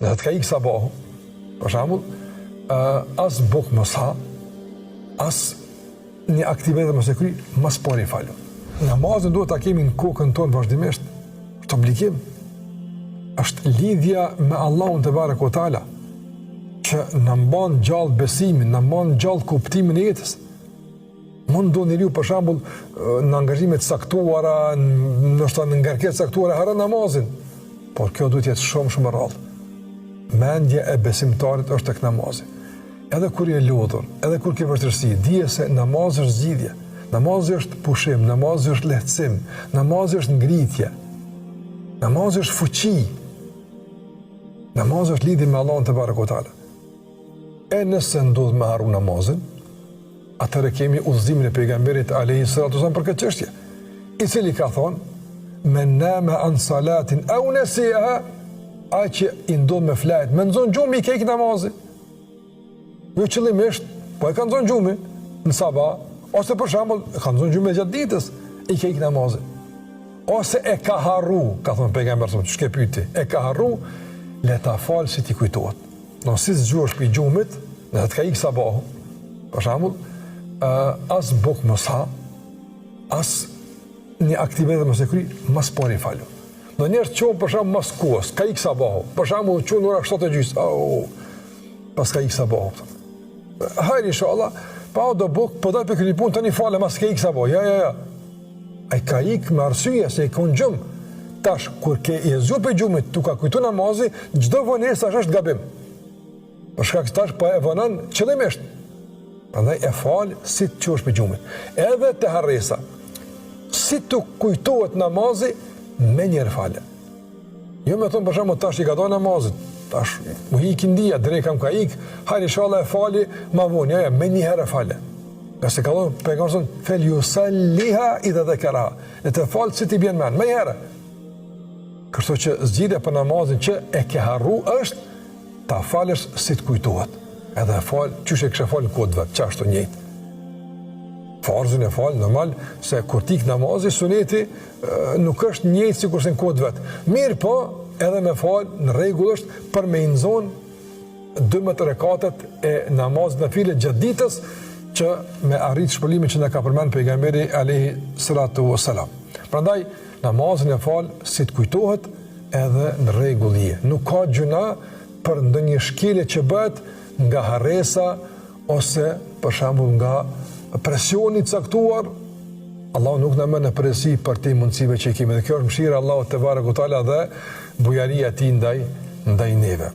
Dhe të ka ikë sabahu, për shembull, as buk mos ha, as një aktivitet mos e kry, mas pari falu. Namazin duhet ta kemi në kokën tonë vazhdimisht, është obligim. Është lidhja me Allahun te barekuhu teala që na mban gjallë besimin, na mban gjallë kuptimin e jetës. Mund do njeriu për shembull në angazhime të saktuara, ndoshta në ngarkesë saktuara harron namazin, por kjo duhet të jetë shumë e rrallë. Mendja e besimtarit është tek namazi. Edhe kur je lodhur, edhe kur ke vështirësi, dije se namazi është zgjidhje. Namazi është pushim, namazi është lehtësim, namazi është ngritje. Namazi është fuqi. Namazi është lidhje me Allahun te barekuhu teala. E nëse ndodh me harru namazin, atëherë kemi udhëzimin e pejgamberit alayhi salatu wasallam për këtë çështje, i cili ka thonë: "Men nama an salatin aw nasiha", ai që i ndodh me flet, me nxon gjumi i kek namazin. Jo qëllimisht, po e ka nxon gjumi në sabah, ose për shembull ka nxon gjumi gjatë ditës, i kek namazin. Ose e ka harru, ka thonë pejgamberi sallallahu alaihi wasallam, ç'ke pyeti, e ka harru, le ta fal si ti kujtohet. Do si zgjohesh për gjumit, nëse të ka ikë sabahu, për shembull, as buk mos ha, as një aktivitet mos e kry, mas pari falu. Do njerëz qonë për shembull mas kohës, ka ikë sabahu, për shembull qonë ora 7:30, pas ka ikë sabahu. Hajde inshallah, pa do buk, po dal për këtë punë tani fale mas ka ikë sabahu. Ja. Ai ka ikë me arsye se i kon gjum. Tash kur ke i zgjuar për gjumit, tu ka kujtu namazi, çdo vonesë është gabim. Për shkak se tash po e vonon qëllimisht. Prandaj e fal si të qosh për gjumit. Edhe te harresa, si të kujtohet namazi, me njerë fale. Jo me thonë për shembull tash i ka dhënë namazit, tash mu hik ndia, drejt kam ka ik, hajde inshallah e fali, ma vonë, ja, me një herë fale. Nëse ka dhënë pejgamberi fel yusalliha idha dhakara. Ne të fal si ti bjen mend, me një herë. Kështu që zgjidhja për namazin që e ke harru është ta falësh si të kujtohet. Edhe fal, qysh e kishe fal në kohë vet, çashtu njëjtë. Farzën e fal normal se kur tik namazi suneti nuk është njëjtë sikur se në kohë vet. Mirë po, edhe me fal në rregull është për me nxon 12 rekatet e namazit nafile gjatë ditës që me arrit shpëlimin që na ka përmend pejgamberi alayhi salatu wassalam. Prandaj namazin e fal si të kujtohet edhe në rregull. Nuk ka gjuna për ndonjë shkelje që bëhet nga harresa ose për shembull nga presioni caktuar. Allahu nuk na merr në përgjegjësi për të mundësive që i kemi. Dhe kjo është mëshira e Allahut te barekuhu teala dhe bujaria e tij ndaj neve.